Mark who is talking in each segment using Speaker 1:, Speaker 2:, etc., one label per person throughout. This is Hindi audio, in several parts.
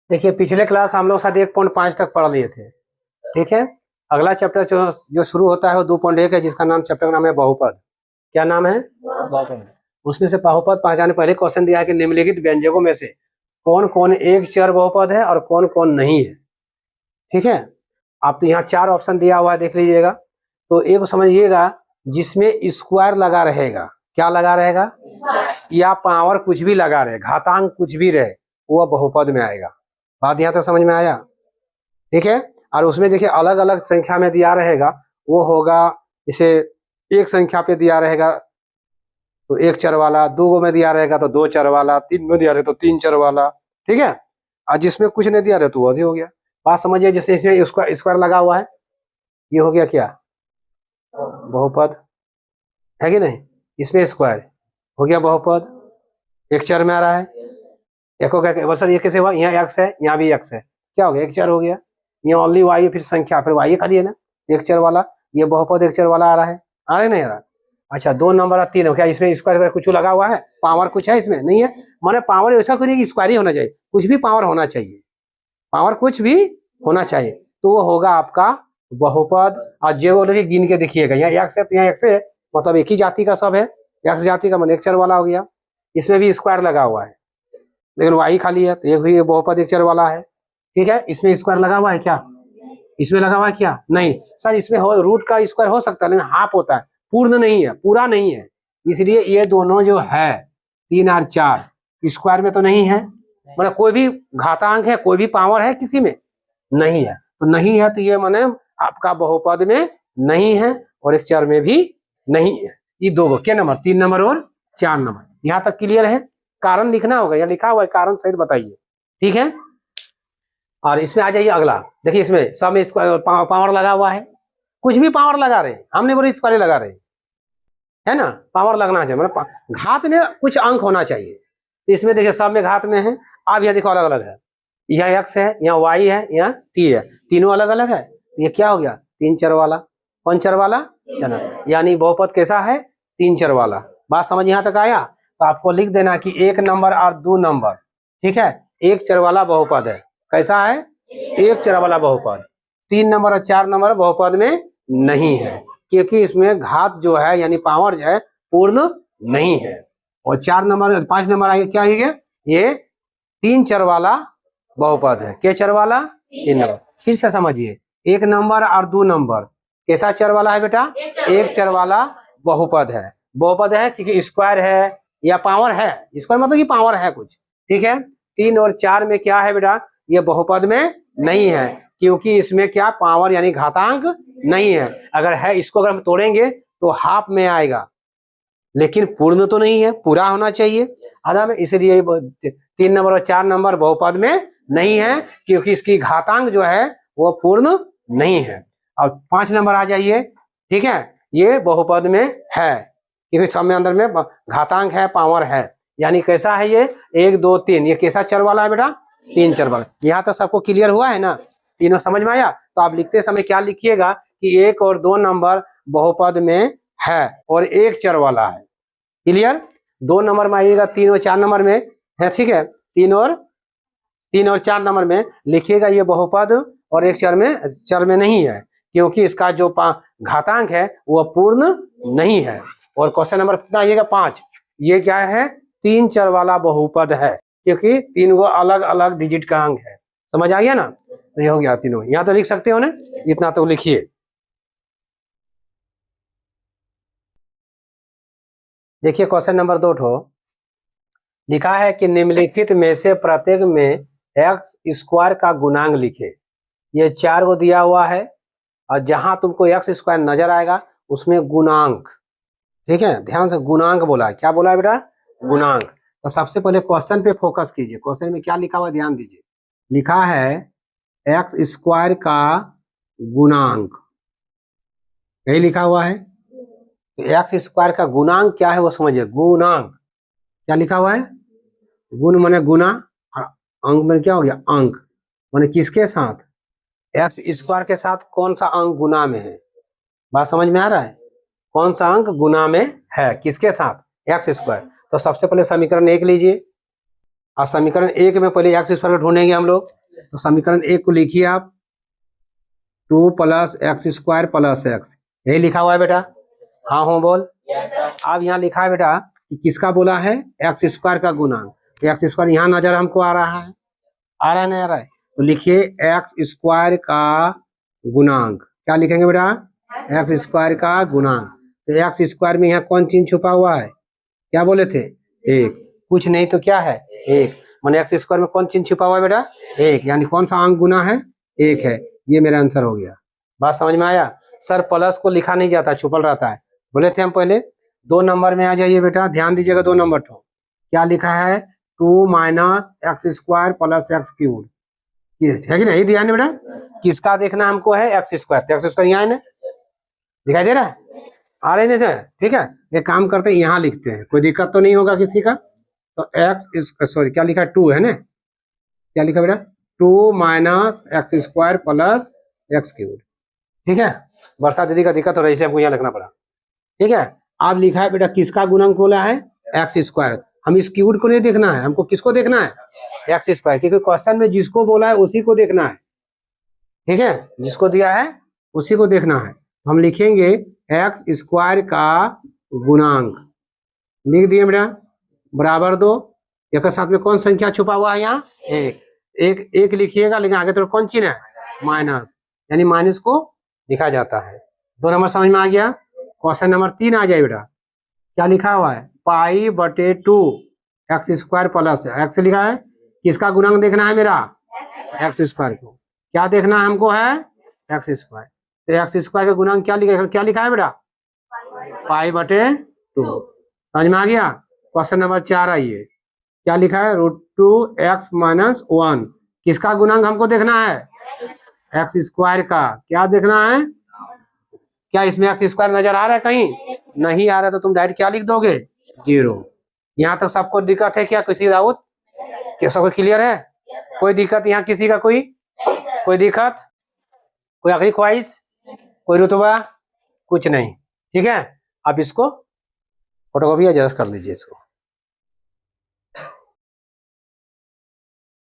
Speaker 1: देखिए पिछले क्लास हम लोग शायद 1.5 तक पढ़ लिए थे, ठीक है। अगला चैप्टर जो शुरू होता है वो 2.1 है, जिसका नाम चैप्टर का नाम है बहुपद। क्या नाम है? बहुपद। उसमें से बहुपद पहचाने पहले क्वेश्चन दिया है कि निम्नलिखित व्यंजकों में से कौन कौन एक चर बहुपद है और कौन कौन नहीं है, ठीक है। आप तो यहाँ 4 ऑप्शन दिया हुआ है, देख लीजिएगा। तो एक समझिएगा जिसमें स्क्वायर लगा रहेगा, क्या लगा रहेगा, या पावर कुछ भी लगा रहे, घातांक कुछ भी रहे, वो बहुपद में आएगा। बात यहाँ तक समझ में आया, ठीक है। और उसमें देखिए अलग अलग संख्या में दिया रहेगा, वो होगा इसे एक संख्या पे दिया रहेगा तो एक चर वाला, 2 में दिया रहेगा तो 2 चर वाला, 3 में दिया रहेगा तो 3 चर वाला, ठीक है। और जिसमें कुछ नहीं दिया रहे तो वो भी हो गया। बात समझिए, जैसे इसमें स्क्वायर लगा हुआ है, ये हो गया क्या, बहुपद है कि नहीं। इसमें स्क्वायर हो गया बहुपद, एक चर में आ रहा है। एक हो गया सर, ये कैसे हुआ, यहाँ एक्स है यहाँ भी एक्स है, क्या हो गया, एक चर हो गया। यहाँ ओनली वाई फिर संख्या फिर वाई खाली है ना, एक चर वाला, ये बहुपद एक चर वाला आ रहा है, आ रहा है नहीं आ रहा। अच्छा 2 नंबर 3 हो, क्या इसमें स्क्वायर कुछ लगा हुआ है, पावर कुछ है इसमें नहीं है, माने पावर ऐसा करिए स्क्वायर ही होना चाहिए, कुछ भी पावर होना चाहिए, पावर कुछ भी होना चाहिए, तो वो होगा आपका बहुपद। और जो ऑलरेडी गिन के देखिएगा, यहाँ एक्स है तो यहाँ एक्स है, मतलब एक ही जाति का सब है, एक्स जाति का मन एक चर वाला हो गया। इसमें भी स्क्वायर लगा हुआ है लेकिन वाई खाली है, तो एक भी बहुपद एक चर वाला है, ठीक है। इसमें स्क्वायर लगा हुआ है क्या, इसमें लगा हुआ है क्या, नहीं सर, इसमें रूट का स्क्वायर हो सकता है लेकिन हाफ होता है, पूर्ण नहीं है, पूरा नहीं है, इसलिए ये दोनों जो है 3 और 4 स्क्वायर में तो नहीं है, मतलब कोई भी घातांक है, कोई भी पावर है किसी में नहीं है, तो नहीं है तो ये माने आपका बहुपद में नहीं है और एक चर में भी नहीं है। ये 2 क्या नंबर, 3 नंबर और 4 नंबर, यहाँ तक क्लियर है। कारण लिखना होगा, यहाँ लिखा हुआ है, कारण सहित बताइए, ठीक है। और इसमें आ जाइए अगला, देखिए इसमें सब में पावर लगा हुआ है, कुछ भी पावर लगा रहे, हमने बोले स्क्वायर लगा रहे, है ना, पावर लगना चाहिए, मतलब घात में कुछ अंक होना चाहिए। तो इसमें देखिए सब में घात में है, अब यह देखो अलग अलग है, यहाँ एक्स है यहाँ वाई है यहाँ टी है, तीनों अलग अलग है, ये क्या हो गया 3 चर वाला, कौन चर वाला, यानी बहुपद कैसा है, 3 चर वाला। बात समझ यहाँ तक आया, तो आपको लिख देना कि 1 नंबर और 2 नंबर, ठीक है, एक चर वाला बहुपद है, कैसा है, एक चर वाला बहुपद। 3 नंबर और 4 नंबर बहुपद में नहीं है, क्योंकि इसमें घात जो है यानी पावर जो है पूर्ण नहीं है। और 4 नंबर 5 नंबर आगे क्या है, ये 3 चर वाला बहुपद है, क्या चर वाला, 3 नंबर। फिर से समझिए, 1 नंबर और 2 नंबर कैसा चर वाला है बेटा, एक चर वाला बहुपद है, बहुपद है क्योंकि स्क्वायर है या पावर है, स्क्वायर मतलब कि पावर है कुछ, ठीक है। 3 और 4 में क्या है बेटा, ये बहुपद में नहीं है, क्योंकि इसमें क्या पावर यानी घातांक नहीं है, अगर है इसको अगर हम तोड़ेंगे तो हाफ में आएगा, लेकिन पूर्ण तो नहीं है, पूरा होना चाहिए आधा में, इसलिए 3 नंबर और 4 नंबर बहुपद में नहीं है, क्योंकि इसकी घातांक जो है वो पूर्ण नहीं है। और 5 नंबर आ जाइए, ठीक है, ये बहुपद में है क्योंकि सब में अंदर में घातांक है, पावर है, यानी कैसा है ये 1 2 3, ये कैसा चर वाला है बेटा, 3 चर वाला। यहाँ तक सबको क्लियर हुआ है ना, तीनों समझ में आया। तो आप लिखते समय क्या लिखिएगा कि 1 और 2 नंबर बहुपद में है और एक चर वाला है, क्लियर। 2 नंबर में आइएगा, 3 और 4 नंबर में है, ठीक है, 3 और 4 नंबर में लिखिएगा ये बहुपद और एक चर में नहीं है, क्योंकि इसका जो घातांक है वो पूर्ण नहीं है। और क्वेश्चन नंबर कितना आइएगा 5, ये क्या है, 3 चर वाला बहुपद है, क्योंकि 3 गो अलग अलग डिजिट का अंक है, समझ आ गया ना। तो ये हो गया तीनों, यहाँ तो लिख सकते हो ना, इतना तो लिखिए। देखिए क्वेश्चन नंबर 2 ठो लिखा है कि निम्नलिखित में से प्रत्येक में एक्स स्क्वायर का गुणांक लिखे। ये 4 को दिया हुआ है और जहां तुमको एक्स स्क्वायर नजर आएगा उसमें गुणांक, ठीक है, ध्यान से गुणांक बोला है, क्या बोला है बेटा, गुणांक। तो सबसे पहले क्वेश्चन पे फोकस कीजिए, क्वेश्चन में क्या लिखा हुआ ध्यान दीजिए, लिखा है एक्स स्क्वायर का गुणांक, यही लिखा हुआ है। तो एक्स स्क्वायर का गुणांक क्या है वो समझिए, गुणांक क्या लिखा हुआ है, गुण माने गुना और अंक में क्या हो गया अंक, माने किसके साथ, एक्स स्क्वायर के साथ कौन सा अंक गुना में है, बात समझ में आ रहा है, कौन सा अंक गुना में है, किसके साथ, एक्स स्क्वायर। तो सबसे पहले समीकरण 1 लीजिए और समीकरण 1 में पहले एक्स स्क्वायर ढूंढेंगे हम लोग, तो समीकरण 1 को लिखिए आप 2 + x² + x, यही लिखा हुआ है बेटा। हाँ हो बोल। अब यहाँ लिखा है बेटा कि किसका बोला है, x² का गुणांक। x² यहाँ नजर हमको आ रहा है, नहीं आ रहा है, तो लिखिए x² का गुणांक। क्या लिखेंगे बेटा, x² का गुणांक। तो x² में यहाँ कौन चीज छुपा हुआ है, क्या बोले थे, 1, कुछ नहीं तो क्या है 1, माने x² में कौन चीज छुपा हुआ है बेटा, 1, यानी कौन सा अंक गुना है, 1 है। ये मेरा आंसर हो गया। बात समझ में आया। सर प्लस को लिखा नहीं जाता, छुपल रहता है, बोले थे हम पहले। 2 नंबर में आ जाइए बेटा, ध्यान दीजिएगा 2 नंबर तो क्या लिखा है, 2 - x² + x³, है कि नहीं, ध्यान बेटा। किसका देखना हमको है, x², तो x² यहाँ है ना, दिखाई दे रहा है, आ रहे नहीं सर, ठीक है। एक काम करते हैं, यहाँ लिखते हैं, कोई दिक्कत तो नहीं होगा किसी का। तो क्या लिखा है, 2 है ना, क्या लिखा बेटा, 2 - x² + x³, ठीक है। वर्षा दीदी का दिक्कत हो रही है, हमको यहाँ लिखना पड़ा, ठीक है। अब लिखा है बेटा किसका गुणांक बोला है, x²। हम इस क्यूब को नहीं देखना है, हमको किसको देखना है, x², क्योंकि क्वेश्चन में जिसको बोला है उसी को देखना है, ठीक है, जिसको दिया है उसी को देखना है। हम लिखेंगे x² का गुणांक, लिख दिए बेटा, बराबर 2, एक साथ में कौन संख्या छुपा हुआ है यहाँ, 1 लिखिएगा, लेकिन आगे तो कौन चिन्ह है, माइनस, यानी माइनस को लिखा जाता है। 2 नंबर समझ में आ गया। क्वेश्चन नंबर 3 आ जाए बेटा, क्या लिखा हुआ है, π/2 x² + x लिखा है, किसका गुणांक देखना है मेरा, x² को। क्या देखना है हमको है, x², तो x² का गुणांक क्या लिखा है बेटा, π/2, समझ में आ गया। क्वेश्चन नंबर 4 आइए, क्या लिखा है, √2x - 1, किसका गुणांक हमको देखना है, x² का। क्या देखना है, क्या इसमें x² नजर आ रहा है, कहीं नहीं आ रहा, तो तुम डायरेक्ट क्या लिख दोगे, 0। यहाँ तक सबको दिक्कत है क्या, किसी डाउट, क्या सबको क्लियर है, कोई दिक्कत यहाँ किसी का, कोई दिक्कत, कोई आखिरी ख्वाहिश, कोई रुतबा, कुछ नहीं, ठीक है। अब इसको फोटोकॉपी या जेरॉक्स कर लीजिए इसको,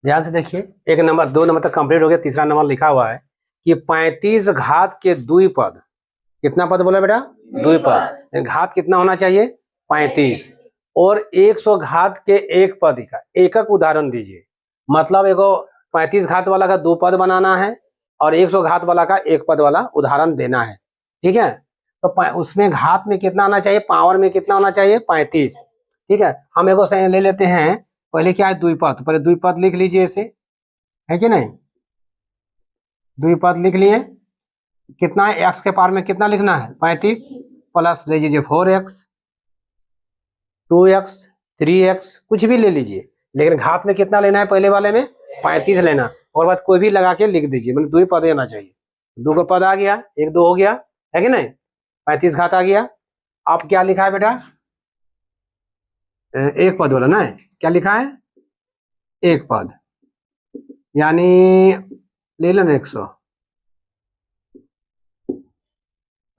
Speaker 1: ध्यान से देखिए। 1 नंबर 2 नंबर तक कंप्लीट हो गया। तीसरा नंबर लिखा हुआ है कि 35 घात के द्विपद, कितना पद बोला बेटा, द्विपद, घात कितना होना चाहिए, 35, और 100 घात के एक पद का एकक उदाहरण दीजिए। मतलब एगो 35 घात वाला का 2 पद बनाना है और 100 घात वाला का 1 पद वाला उदाहरण देना है, ठीक है। तो उसमें घात में कितना आना चाहिए, पावर में कितना होना चाहिए, 35, ठीक है। हम एगो से ले लेते हैं, पहले क्या है, द्विपद, पहले द्विपद लिख लीजिए इसे, है कि नहीं, द्विपद लिख लिए, कितना है, x के पावर में कितना लिखना है, 35, प्लस ले लीजिए 4x, 2x, 3x, कुछ भी ले लीजिए, लेकिन घात में कितना लेना है, पहले वाले में 35 लेना, और बाद कोई भी लगा के लिख दीजिए, मतलब 2 पद आना चाहिए। 2 का पद आ गया, 1 2 हो गया, है कि नहीं, 35 घात आ गया। अब क्या लिखा है बेटा, 1 पद वाला ना है, क्या लिखा है, 1 पद, यानी ले लेना 100,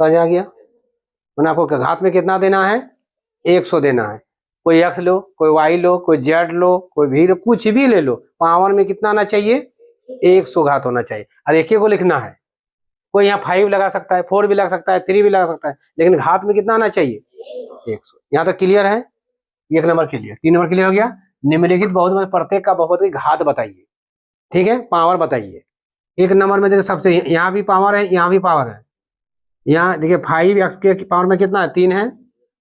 Speaker 1: समझ आ गया। मैंने आपको घात में कितना देना है, 100 देना है। कोई x लो, कोई y लो, कोई z लो, कोई v लो, कुछ भी ले लो, पावर में कितना आना चाहिए, 100 घात होना चाहिए, और एक ही को लिखना है। कोई यहाँ 5 लगा सकता है, 4 भी लगा सकता है, 3 भी लगा सकता है, लेकिन घात में कितना आना चाहिए, 100। यहाँ तक क्लियर है, 1 नंबर क्लियर। 3 नंबर क्लियर हो गया। निम्नलिखित बहुपद में प्रत्येक का बहुपद की घात बताइए, ठीक है, पावर बताइए। 1 नंबर में देखिए सबसे, यहाँ भी पावर है, यहाँ भी पावर है। यहाँ देखिए 5x के पावर में कितना है, 3 है,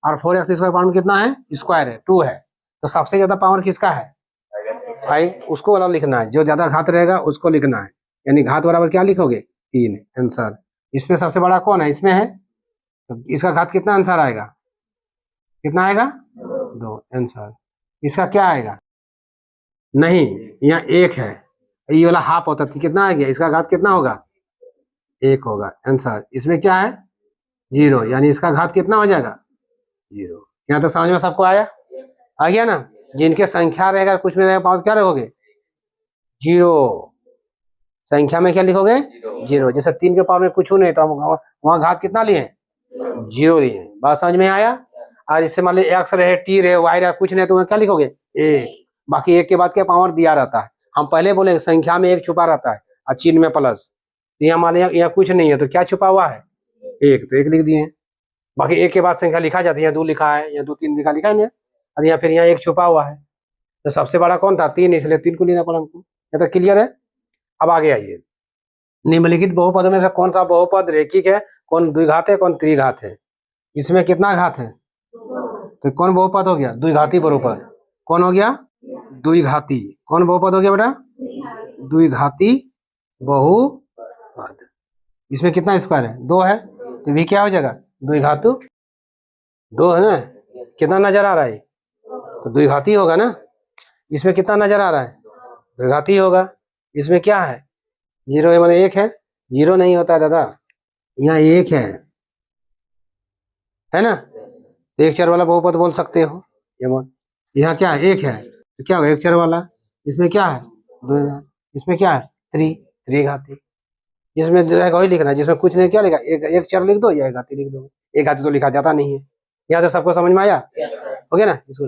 Speaker 1: और 4x पावर में कितना है, स्क्वायर है, 2 है। तो सबसे ज्यादा पावर किसका है, 5, उसको वाला लिखना है, जो ज्यादा घात रहेगा उसको लिखना है, यानी घात बराबर क्या लिखोगे, 3, आंसर। इसमें सबसे बड़ा कौन है, इसमें है, तो इसका घात कितना आंसर आएगा, कितना आएगा, 2, आंसर। इसका क्या आएगा, नहीं, यहाँ 1 है, ये वाला हाफ होता है, कितना आ गया, इसका घात कितना होगा, 1 होगा, आंसर। इसमें क्या है, 0, यानी इसका घात कितना हो जाएगा, 0। यहाँ तक समझ में सबको आया, आ गया ना। जिनके संख्या रहेगा, कुछ में रहेगा पावर, क्या रखोगे, 0, संख्या में क्या लिखोगे, 0। जैसे 3 के पावर में कुछ नहीं, तो हम वहां घात कितना लिए, 0 लिए। बात समझ में आया। और इससे मान लीजिए x रहे, t रहे, y रहे, कुछ नहीं, तो वहां क्या लिखोगे, 1। बाकी 1 के बाद क्या पावर दिया रहता है, हम पहले बोले संख्या में एक छुपा रहता है और चिन्ह में प्लस। यहाँ मान लिया यहाँ कुछ नहीं है तो क्या छुपा हुआ है, एक, तो एक लिख दिए। बाकी एक के बाद संख्या लिखा जाती है, 2 लिखा है या 2 3 लिखा है, और यहाँ फिर यहाँ एक छुपा हुआ है। तो सबसे बड़ा कौन था, 3, इसलिए 3 को लेना पड़ा हमको। ये तो क्लियर है। अब आगे आइए, निम्नलिखित बहुपदों में से कौन सा बहुपद रैखिक है, कौन द्विघात है, कौन त्रिघात है। इसमें कितना घात है, तो कौन बहुपद हो गया, द्विघाती बहुपद। कौन हो गया, द्विघाती। कौन बहुपद हो गया बेटा, द्विघाती बहुपद। इसमें कितना स्क्वायर है, 2 है, तो भी क्या हो जाएगा, द्विघातु 2 है ना। कितना नजर आ रहा है, तो द्विघाती होगा ना। इसमें कितना नजर आ रहा है, द्विघाती होगा। इसमें क्या है, 0 मैंने 1 है, 0 नहीं होता है दादा, यहाँ 1 है ना। एक चर वाला बहुपद बोल सकते हो, ये बोल। यहाँ क्या है, 1 है, तो क्या होगा, एक चर वाला। इसमें क्या है, 2, इसमें क्या है, त्रिघाती। जिसमें जो है वही लिखना है, जिसमें कुछ नहीं, क्या लिखा, एक चर लिख दो या एक घाती लिख दो। एक घाती तो लिखा जाता नहीं है। यहाँ तो सबको समझ में आया, हो गया ना। इसको